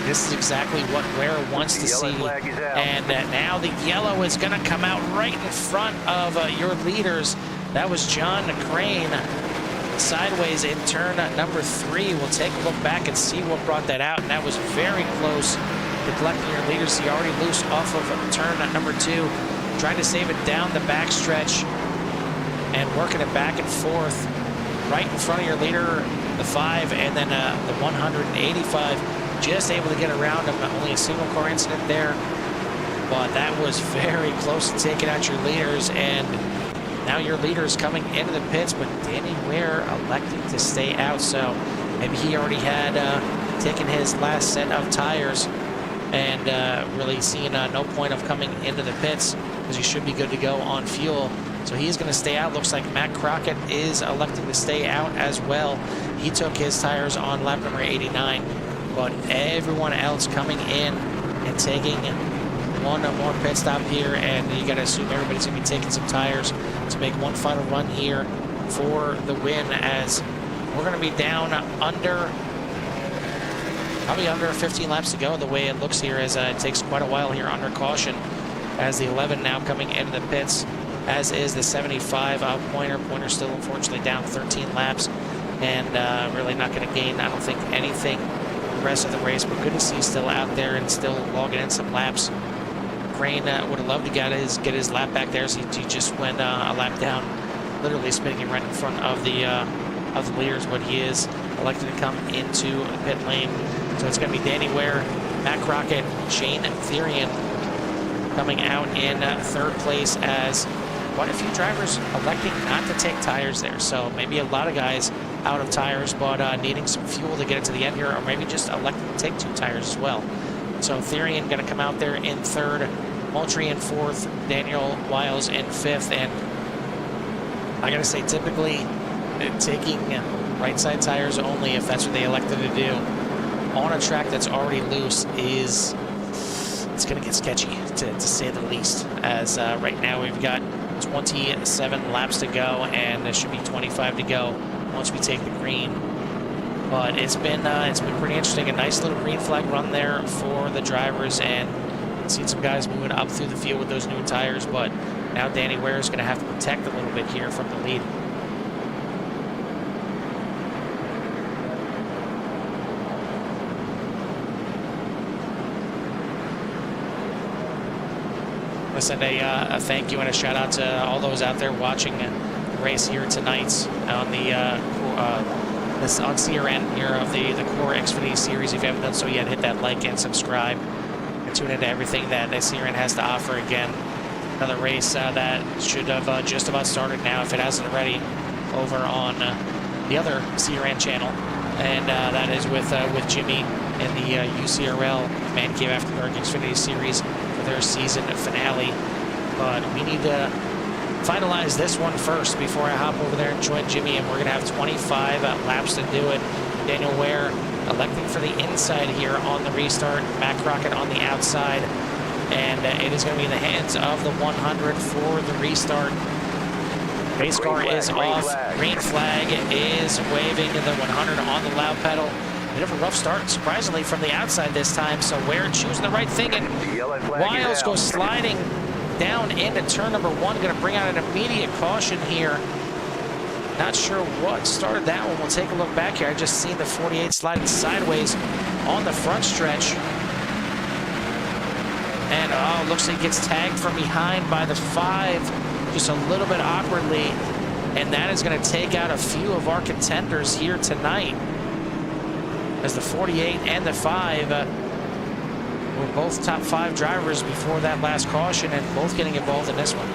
this is exactly what Ware wants to see. And now the yellow is going to come out right in front of your leaders. That was John Crane sideways in turn number 3. We'll take a look back and see what brought that out. And that was very close to collecting your leaders. He already loose off of turn number 2, trying to save it down the backstretch and working it back and forth right in front of your leader, the 5, and then the 185, just able to get around him. Only a single car incident there, but that was very close to taking out your leaders. And now your leader is coming into the pits, but Danny Ware electing to stay out. So maybe he already had taken his last set of tires and really seeing no point of coming into the pits, because he should be good to go on fuel. So he's going to stay out. Looks like Matt Crockett is electing to stay out as well. He took his tires on lap number 89, but everyone else coming in and taking one more pit stop here, and you got to assume everybody's going to be taking some tires to make one final run here for the win, as we're going to be down probably under 15 laps to go the way it looks here, as it takes quite a while here under caution, as the 11 now coming into the pits, as is the 75 Pointer. Pointer still unfortunately down 13 laps and really not going to gain, I don't think, anything the rest of the race, but good to see still out there and still logging in some laps. Crane would have loved to get his lap back there, so he just went a lap down, literally spinning him right in front of the leaders, but he is elected to come into the pit lane. So it's going to be Danny Ware, Matt Crockett, Shane Therian coming out in 3rd place, as quite a few drivers electing not to take tires there. So maybe a lot of guys out of tires, but needing some fuel to get it to the end here, or maybe just electing to take 2 tires as well. So Therian going to come out there in 3rd, Moultrie in 4th, Daniel Wiles in 5th, and I got to say, typically taking right side tires only if that's what they elected to do on a track that's already loose is, it's going to get sketchy to say the least, as right now we've got 27 laps to go and there should be 25 to go once we take the green. But it's been pretty interesting. A nice little green flag run there for the drivers, and seen some guys moving up through the field with those new tires, but now Danny Ware is going to have to protect a little bit here from the lead. I send a thank you and a shout out to all those out there watching the race here tonight on the on CRN here of the CORE Xfinity Series. If you haven't done so yet, hit that like and subscribe and tune into everything that CRN has to offer. Again, another race that should have just about started now if it hasn't already, over on the other CRN channel, and that is with Jimmy and the UCRL Man Cave After Dark Xfinity Series for their season finale. But we need to finalize this one first before I hop over there and join Jimmy, and we're going to have 25 laps to do it. Daniel Ware electing for the inside here on the restart, Matt Crockett on the outside, and it is going to be in the hands of the 100 for the restart. Race car is off, green flag is waving, and the 100 on the loud pedal. Bit of a rough start, surprisingly, from the outside this time, so Ware choosing the right thing, and Wiles goes sliding down into turn number 1, going to bring out an immediate caution here. Not sure what started that one. We'll take a look back here. I just seen the 48 sliding sideways on the front stretch. And oh, looks like he gets tagged from behind by the 5 just a little bit awkwardly. And that is going to take out a few of our contenders here tonight, as the 48 and the 5 were both top 5 drivers before that last caution, and both getting involved in this one.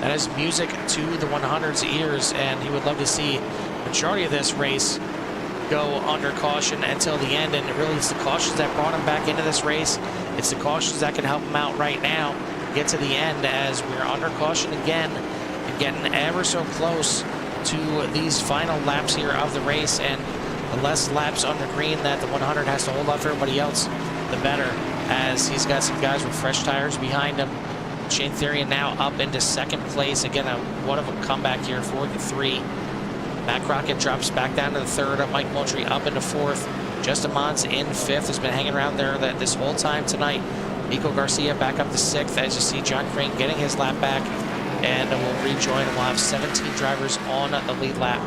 That is music to the 100's ears, and he would love to see the majority of this race go under caution until the end. And really, it's the cautions that brought him back into this race. It's the cautions that can help him out right now, get to the end, as we're under caution again and getting ever so close to these final laps here of the race. And the less laps under green that the 100 has to hold off everybody else, the better, as he's got some guys with fresh tires behind him. Shane Therian now up into second place. Again, what of a comeback here, 4-3. Matt Crockett drops back down to the third. Mike Moultrie up into fourth. Justin Mons in fifth, has been hanging around there this whole time tonight. Nico Garcia back up to sixth, as you see John Crane getting his lap back, and we'll rejoin, and we'll have 17 drivers on the lead lap.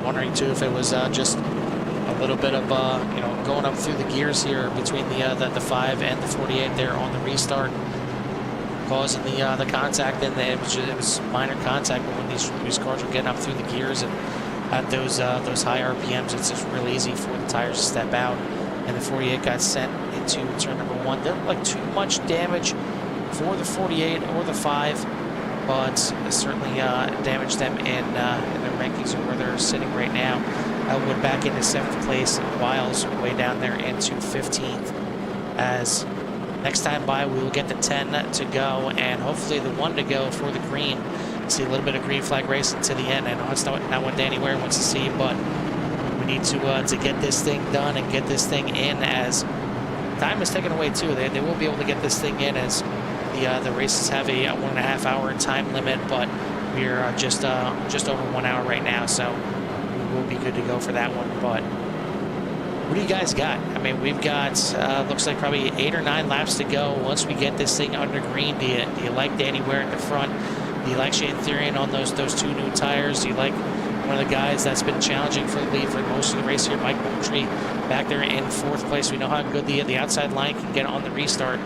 Wondering too if it was just a little bit of going up through the gears here between the 5 and the 48 there on the restart, causing the contact, and it was minor contact. But when these cars were getting up through the gears and at those high RPMs, it's just real easy for the tires to step out, and the 48 got sent into turn number 1. Didn't look like too much damage for the 48 or the 5, but certainly damaged them in their rankings of where they're sitting right now. Elwood back into 7th place, Wiles way down there into 15th, as next time by we will get the 10 to go and hopefully the 1 to go for the green. See a little bit of green flag racing to the end. I know it's not what Danny Ware wants to see, but we need to get this thing done and get this thing in, as time is taken away too. They will be able to get this thing in, as the races have a 1.5 hour time limit, but we're just over 1 hour right now, so we'll be good to go for that one. But what do you guys got? I mean, we've got looks like probably 8 or 9 laps to go once we get this thing under green. Do you like Danny Ware in the front? Do you like Shane Therian on those 2 new tires? Do you like one of the guys that's been challenging for the lead for most of the race here, Mike Moultrie, back there in 4th place? We know how good the outside line can get on the restart.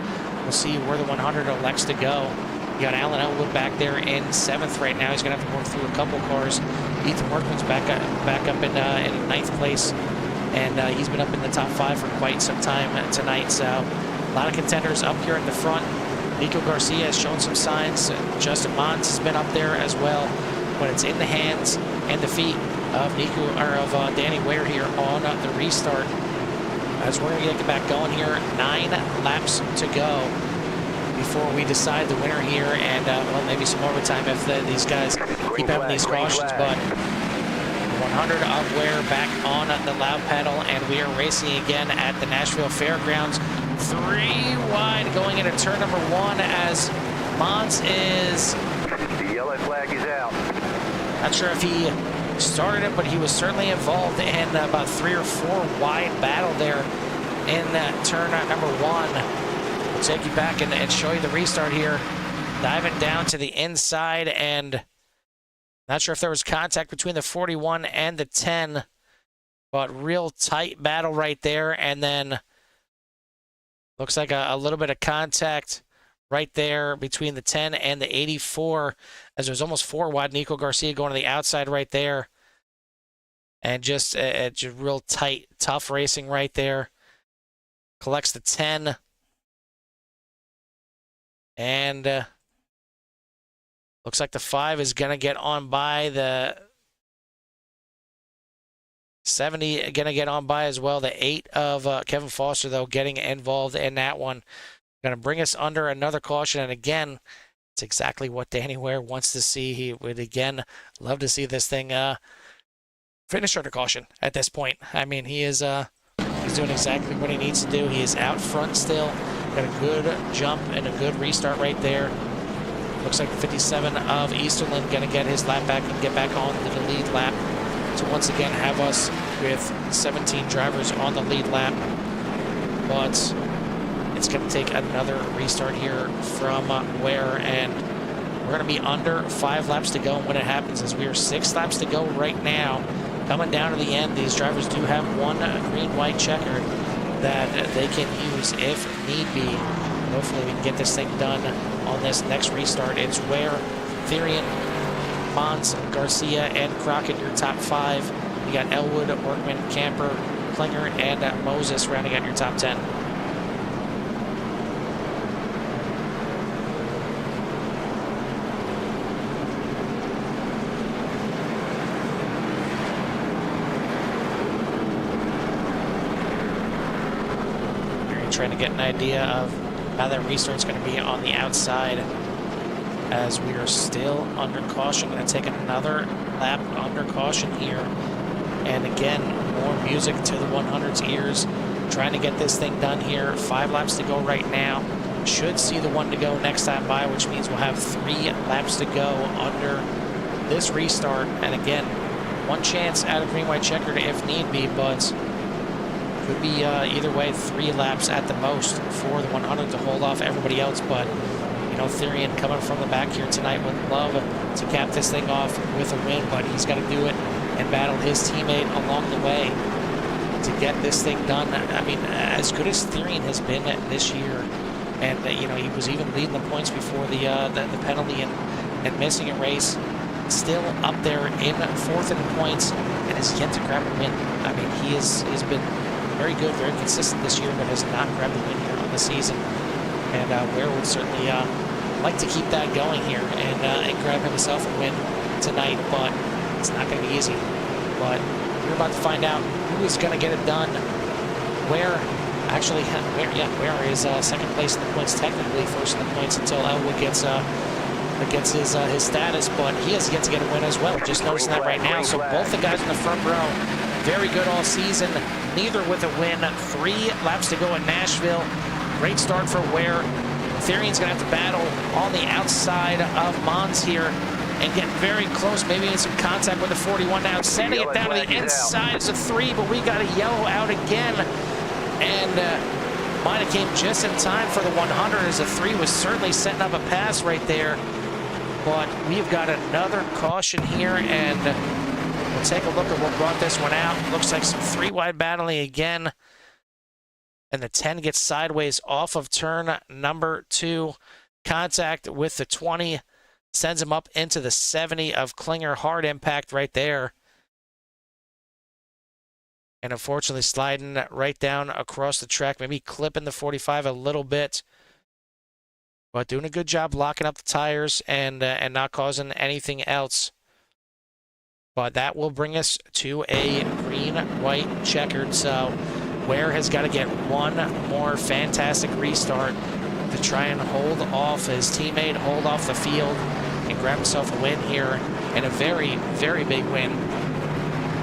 We'll see where the 100 elects to go. You got Alan Elwood back there in 7th right now. He's going to have to work through a couple cars. Ethan Workman's back up in 9th place, and he's been up in the top 5 for quite some time tonight. So a lot of contenders up here in the front. Nico Garcia has shown some signs. Justin Mons has been up there as well, but it's in the hands and the feet of Danny Ware here on the restart. As we're going to get back going here, 9 laps to go before we decide the winner here, and well, maybe some overtime if these guys keep having these cautions. But 100 of Ware back on the loud pedal, and we are racing again at the Nashville Fairgrounds. 3 wide going into turn number 1 as Mons is... The yellow flag is out. Not sure if he started it, but he was certainly involved in about 3 or 4 wide battle there in turn number 1. We'll take you back and show you the restart here. Diving down to the inside, and not sure if there was contact between the 41 and the 10, but real tight battle right there. And then looks like a little bit of contact right there between the 10 and the 84, as there's almost 4 wide. Nico Garcia going to the outside right there. And just real tight, tough racing right there. Collects the 10. And looks like the 5 is going to get on by the 70, going to get on by as well. The 8 of Kevin Foster, though, getting involved in that one. Going to bring us under another caution. And again, it's exactly what Danny Ware wants to see. He would, again, love to see this thing finish under caution at this point. I mean, he is he's doing exactly what he needs to do. He is out front still. Got a good jump and a good restart right there. Looks like 57 of Easterland going to get his lap back and get back on the lead lap to once again have us with 17 drivers on the lead lap. But it's going to take another restart here from Ware, and we're going to be under 5 laps to go. And when it happens is we are 6 laps to go right now. Coming down to the end, these drivers do have one green-white checker that they can use if need be. Hopefully we can get this thing done on this next restart. It's Ware, Therian, Mons, Garcia, and Crockett, your top 5. You got Elwood, Workman, Camper, Klinger, and Moses rounding out your top 10. Trying to get an idea of how that restart's going to be on the outside, as we are still under caution. Going to take another lap under caution here, and again, more music to the 100's ears. Trying to get this thing done here. 5 laps to go right now. Should see the 1 to go next time by, which means we'll have 3 laps to go under this restart. And again, 1 chance out of green-white checkered if need be, but could be either way 3 laps at the most for the 100 to hold off everybody else. But, you know, Therian coming from the back here tonight would love to cap this thing off with a win, but he's got to do it and battle his teammate along the way to get this thing done. I mean, as good as Therian has been this year, and, you know, he was even leading the points before the penalty and missing a race, still up there in 4th in the points and has yet to grab a win. I mean, he's been very good, very consistent this year, but has not grabbed the win here on the season. And Ware would certainly like to keep that going here and grab himself a win tonight, but it's not going to be easy. But we're about to find out who is going to get it done. Ware is 2nd place in the points, technically 1st in the points until Elwood gets his status, but he has yet to get a win as well. Just noticing that right now. So both the guys in the front row, very good all season, neither with a win. 3 laps to go in Nashville. Great start for Ware. Therian's going to have to battle on the outside of Mons here and get very close, maybe in some contact with the 41 now. Sending it down to the inside is a 3, but we got a yellow out again. And might have came just in time for the 100, as a 3 was certainly setting up a pass right there. But we've got another caution here, and we'll take a look at what brought this one out. Looks like some 3 wide battling again. And the 10 gets sideways off of turn number 2. Contact with the 20. Sends him up into the 70 of Klinger. Hard impact right there. And unfortunately sliding right down across the track. Maybe clipping the 45 a little bit. But doing a good job locking up the tires and not causing anything else. But that will bring us to a green, white, checkered. So Ware has got to get one more fantastic restart to try and hold off his teammate, hold off the field, and grab himself a win here, and a very, very big win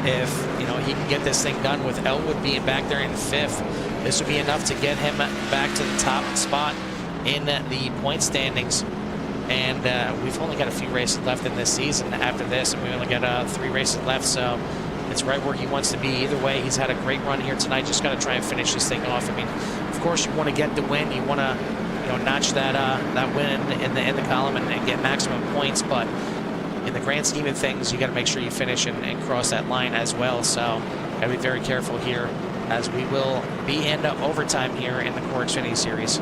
if, you know, he can get this thing done with Elwood being back there in 5th. This would be enough to get him back to the top spot in the point standings. And we've only got a few races left in this season after this, and we only got 3 races left, so it's right where he wants to be. Either way, he's had a great run here tonight. Just got to try and finish this thing off. I mean, of course, you want to get the win. You want to, you know, notch that win in the column and get maximum points. But in the grand scheme of things, you got to make sure you finish and cross that line as well. So, got to be very careful here, as we will be in overtime here in the CORE Xfinity Series.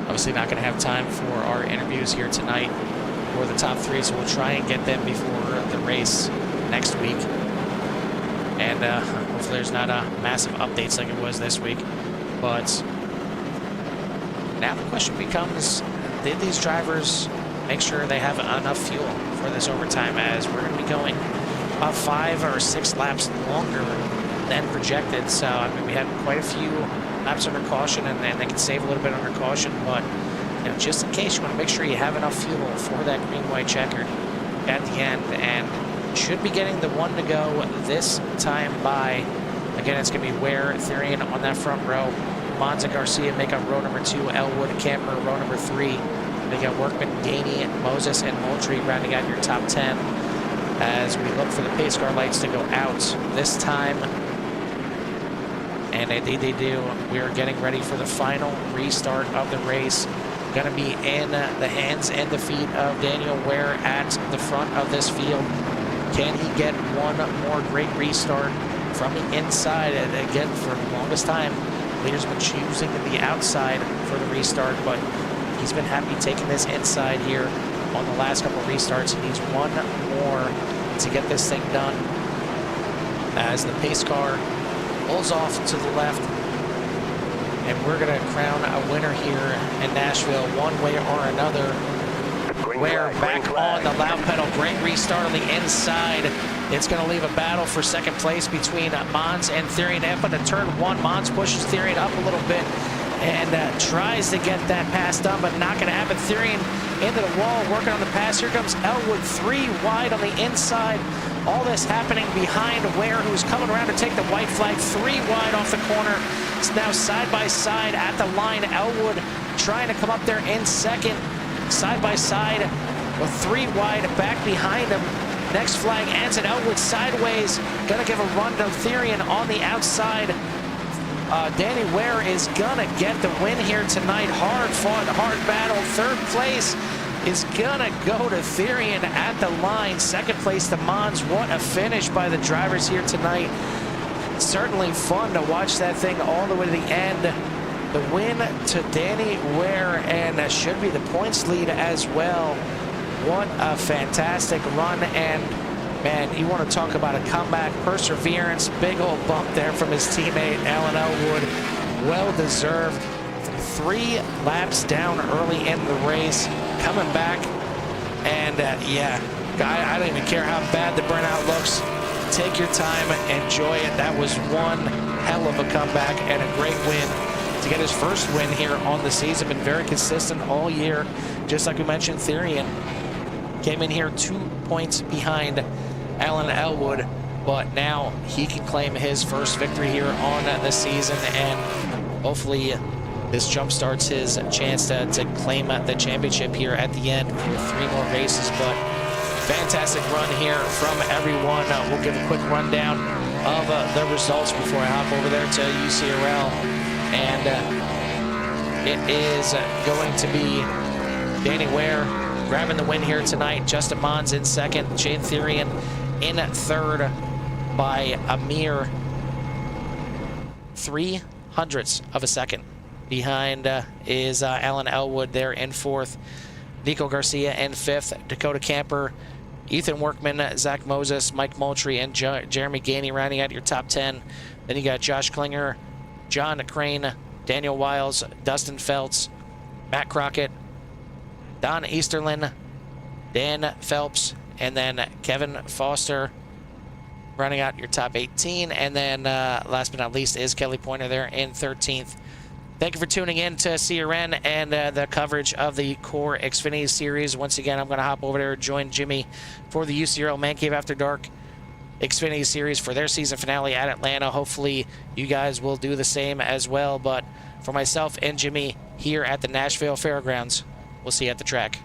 Obviously not going to have time for our interviews here tonight for the top 3, so we'll try and get them before the race next week. And hopefully there's not massive updates like it was this week. But now the question becomes, did these drivers make sure they have enough fuel for this overtime, as we're going to be going about 5 or 6 laps longer than projected. So, I mean, we had quite a few laps under caution, and they can save a little bit under caution, but, you know, just in case, you want to make sure you have enough fuel for that green, white, checkered at the end, and should be getting the one to go this time by. Again, it's going to be Ware, Therian on that front row, Monza, Garcia make up row number 2, Elwood, Camper, row number 3. They got Workman, Gainey, Moses, and Moultrie rounding out your top 10 as we look for the pace car lights to go out this time. And indeed they do. We are getting ready for the final restart of the race. Going to be in the hands and the feet of Daniel Ware at the front of this field. Can he get one more great restart from the inside? And again, for the longest time, leaders have been choosing the outside for the restart, but he's been happy taking this inside here on the last couple of restarts. He needs one more to get this thing done, as the pace car pulls off to the left, and we're going to crown a winner here in Nashville one way or another. Ware back on the loud pedal, great restart on the inside. It's going to leave a battle for second place between Mons and Therian. Up into turn 1, Mons pushes Therian up a little bit and tries to get that pass done, but not going to happen. Therian into the wall, working on the pass. Here comes Elwood, 3 wide on the inside. All this happening behind Ware, who's coming around to take the white flag. 3 wide off the corner. It's now side by side at the line. Elwood trying to come up there in second. Side by side with 3 wide back behind him. Next flag ends at Elwood sideways. Gonna give a run to Therian on the outside. Danny Ware is gonna get the win here tonight. Hard fought, hard battle. 3rd place is gonna go to Therian at the line. 2nd place to Mons. What a finish by the drivers here tonight. Certainly fun to watch that thing all the way to the end. The win to Danny Ware, and should be the points lead as well. What a fantastic run, and man, you want to talk about a comeback, perseverance, big old bump there from his teammate Alan Elwood. Well deserved. 3 laps down early in the race, coming back, and yeah, I don't even care how bad the burnout looks. Take your time, enjoy it. That was one hell of a comeback and a great win to get his first win here on the season. Been very consistent all year. Just like we mentioned, Therian came in here 2 points behind Alan Elwood, but now he can claim his first victory here on the season, and hopefully this jumpstarts his chance to claim the championship here at the end for 3 more races. But fantastic run here from everyone. We'll give a quick rundown of the results before I hop over there to UCRL. And it is going to be Danny Ware grabbing the win here tonight. Justin Mons in 2nd. Shane Therian in 3rd by a mere 3 hundredths of a second. Behind is Alan Elwood there in 4th. Nico Garcia in 5th. Dakota Camper, Ethan Workman, Zach Moses, Mike Moultrie, and Jeremy Gainey rounding out your top 10. Then you got Josh Klinger, John Crane, Daniel Wiles, Dustin Feltz, Matt Crockett, Don Easterlin, Dan Phelps, and then Kevin Foster running out your top 18. And then last but not least is Kelly Pointer there in 13th. Thank you for tuning in to CRN and the coverage of the CORE Xfinity Series. Once again, I'm going to hop over there and join Jimmy for the UCRL Man Cave After Dark Xfinity Series for their season finale at Atlanta. Hopefully, you guys will do the same as well. But for myself and Jimmy here at the Nashville Fairgrounds, we'll see you at the track.